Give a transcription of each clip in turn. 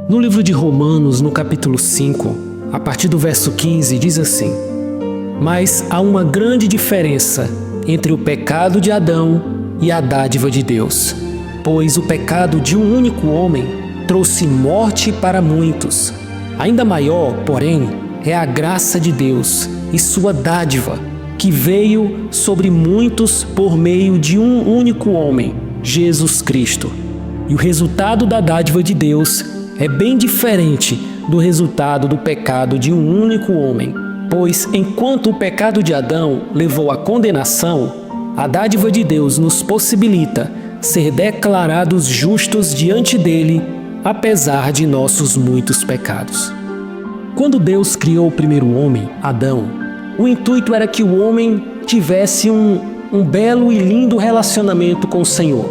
No livro de Romanos, no capítulo 5, a partir do verso 15, diz assim: Mas há uma grande diferença entre o pecado de Adão e a dádiva de Deus, pois o pecado de um único homem trouxe morte para muitos. Ainda maior, porém, é a graça de Deus e sua dádiva, que veio sobre muitos por meio de um único homem, Jesus Cristo. E o resultado da dádiva de Deus é bem diferente do resultado do pecado de um único homem, pois enquanto o pecado de Adão levou à condenação, a dádiva de Deus nos possibilita ser declarados justos diante dele, apesar de nossos muitos pecados. Quando Deus criou o primeiro homem, Adão, o intuito era que o homem tivesse um belo e lindo relacionamento com o Senhor.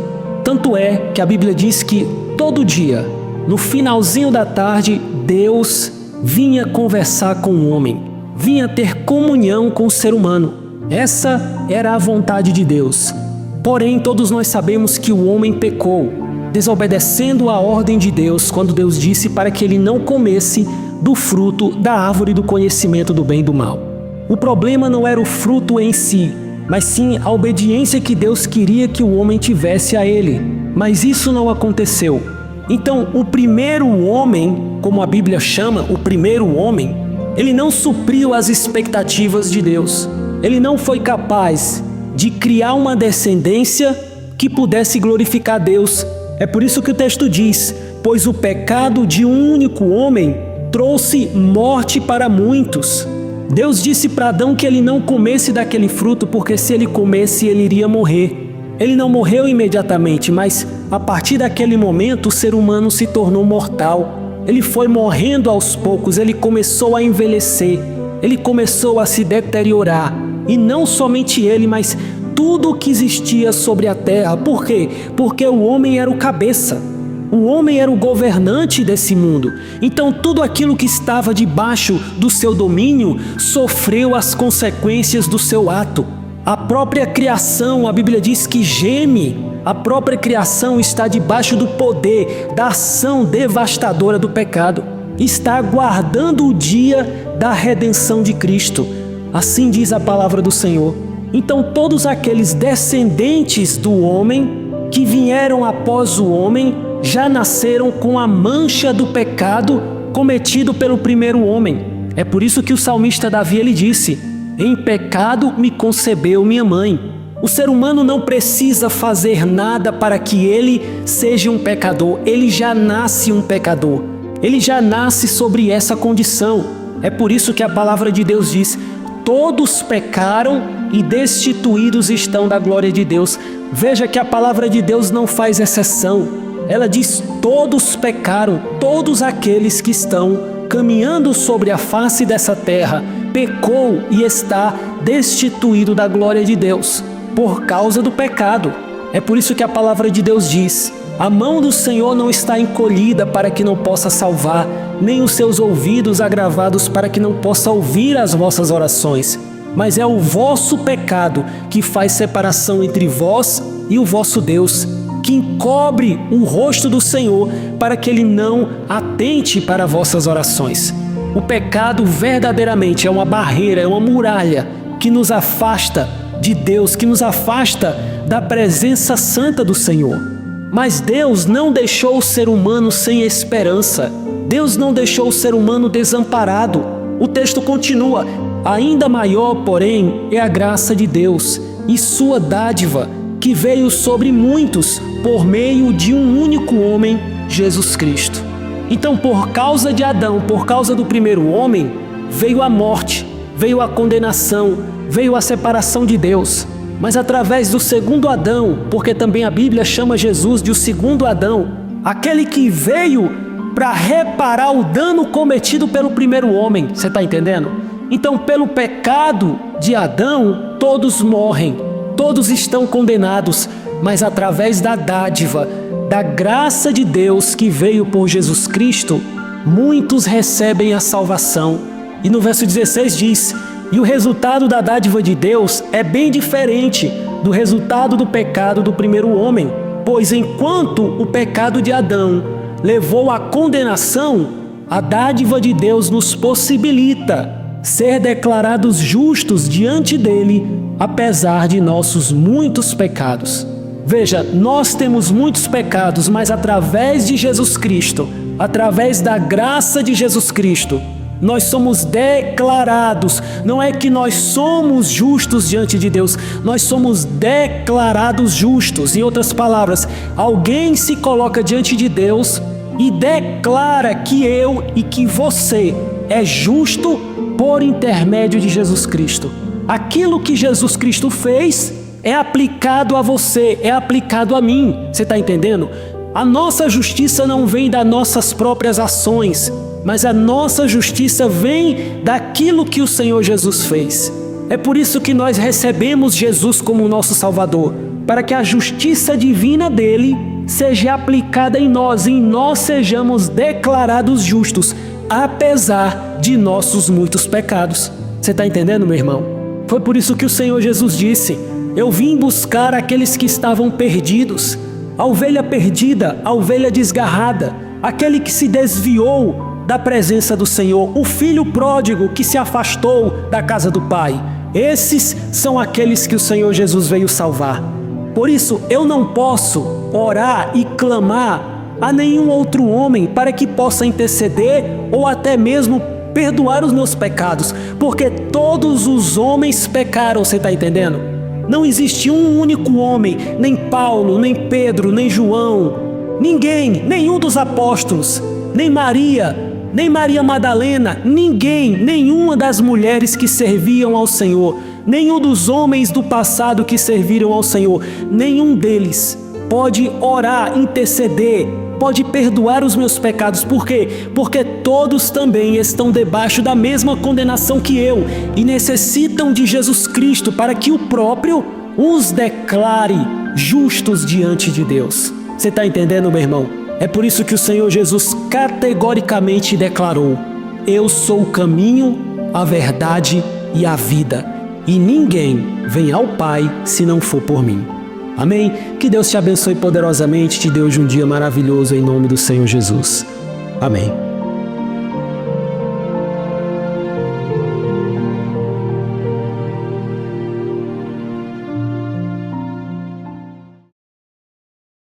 Tanto é que a Bíblia diz que todo dia, no finalzinho da tarde, Deus vinha conversar com o homem, vinha ter comunhão com o ser humano. Essa era a vontade de Deus. Porém, todos nós sabemos que o homem pecou, desobedecendo a ordem de Deus, quando Deus disse para que ele não comesse do fruto da árvore do conhecimento do bem e do mal. O problema não era o fruto em si, mas sim a obediência que Deus queria que o homem tivesse a ele. Mas isso não aconteceu. Então, o primeiro homem, como a Bíblia chama, o primeiro homem, ele não supriu as expectativas de Deus. Ele não foi capaz de criar uma descendência que pudesse glorificar Deus. É por isso que o texto diz: pois o pecado de um único homem trouxe morte para muitos. Deus disse para Adão que ele não comesse daquele fruto, porque se ele comesse, ele iria morrer. Ele não morreu imediatamente, mas a partir daquele momento o ser humano se tornou mortal. Ele foi morrendo aos poucos, ele começou a envelhecer, ele começou a se deteriorar. E não somente ele, mas tudo o que existia sobre a terra. Por quê? Porque o homem era o cabeça. O homem era o governante desse mundo. Então tudo aquilo que estava debaixo do seu domínio sofreu as consequências do seu ato. A própria criação, a Bíblia diz que geme. A própria criação está debaixo do poder, da ação devastadora do pecado. Está aguardando o dia da redenção de Cristo. Assim diz a palavra do Senhor. Então todos aqueles descendentes do homem que vieram após o homem já nasceram com a mancha do pecado cometido pelo primeiro homem. É por isso que o salmista Davi ele disse: em pecado me concebeu minha mãe. O ser humano não precisa fazer nada para que ele seja um pecador. Ele já nasce um pecador. Ele já nasce sobre essa condição. É por isso que a palavra de Deus diz: todos pecaram e destituídos estão da glória de Deus. Veja que a palavra de Deus não faz exceção. Ela diz: todos pecaram, todos aqueles que estão caminhando sobre a face dessa terra, pecou e está destituído da glória de Deus, por causa do pecado. É por isso que a palavra de Deus diz: a mão do Senhor não está encolhida para que não possa salvar, nem os seus ouvidos agravados para que não possa ouvir as vossas orações. Mas é o vosso pecado que faz separação entre vós e o vosso Deus, que encobre o rosto do Senhor para que Ele não atente para vossas orações. O pecado verdadeiramente é uma barreira, é uma muralha que nos afasta de Deus, que nos afasta da presença santa do Senhor. Mas Deus não deixou o ser humano sem esperança. Deus não deixou o ser humano desamparado. O texto continua: ainda maior, porém, é a graça de Deus e sua dádiva, que veio sobre muitos por meio de um único homem, Jesus Cristo. Então, por causa de Adão, por causa do primeiro homem, veio a morte, veio a condenação, veio a separação de Deus. Mas através do segundo Adão, porque também a Bíblia chama Jesus de o segundo Adão, aquele que veio para reparar o dano cometido pelo primeiro homem. Você está entendendo? Então, pelo pecado de Adão, todos morrem, todos estão condenados, mas através da dádiva, da graça de Deus que veio por Jesus Cristo, muitos recebem a salvação. E no verso 16 diz: e o resultado da dádiva de Deus é bem diferente do resultado do pecado do primeiro homem, pois enquanto o pecado de Adão levou à condenação, a dádiva de Deus nos possibilita ser declarados justos diante dele, apesar de nossos muitos pecados. Veja, nós temos muitos pecados, mas através de Jesus Cristo, através da graça de Jesus Cristo, nós somos declarados. Não é que nós somos justos diante de Deus, nós somos declarados justos. Em outras palavras, alguém se coloca diante de Deus e declara que eu e que você é justo por intermédio de Jesus Cristo. Aquilo que Jesus Cristo fez é aplicado a você, é aplicado a mim. Você está entendendo? A nossa justiça não vem das nossas próprias ações, mas a nossa justiça vem daquilo que o Senhor Jesus fez. É por isso que nós recebemos Jesus como nosso Salvador, para que a justiça divina dele seja aplicada em nós sejamos declarados justos, apesar de nossos muitos pecados. Você está entendendo, meu irmão? Foi por isso que o Senhor Jesus disse: eu vim buscar aqueles que estavam perdidos, a ovelha perdida, a ovelha desgarrada, aquele que se desviou da presença do Senhor, o filho pródigo que se afastou da casa do Pai. Esses são aqueles que o Senhor Jesus veio salvar. Por isso, eu não posso orar e clamar a nenhum outro homem para que possa interceder ou até mesmo perdoar os meus pecados, porque todos os homens pecaram, você está entendendo? Não existe um único homem, nem Paulo, nem Pedro, nem João, ninguém, nenhum dos apóstolos, nem Maria Madalena, ninguém, nenhuma das mulheres que serviam ao Senhor, nenhum dos homens do passado que serviram ao Senhor, nenhum deles pode orar, interceder, pode perdoar os meus pecados. Por quê? Porque todos também estão debaixo da mesma condenação que eu e necessitam de Jesus Cristo para que o próprio os declare justos diante de Deus. Você está entendendo, meu irmão? É por isso que o Senhor Jesus categoricamente declarou: eu sou o caminho, a verdade e a vida, e ninguém vem ao Pai se não for por mim. Amém? Que Deus te abençoe poderosamente, te dê hoje um dia maravilhoso em nome do Senhor Jesus. Amém.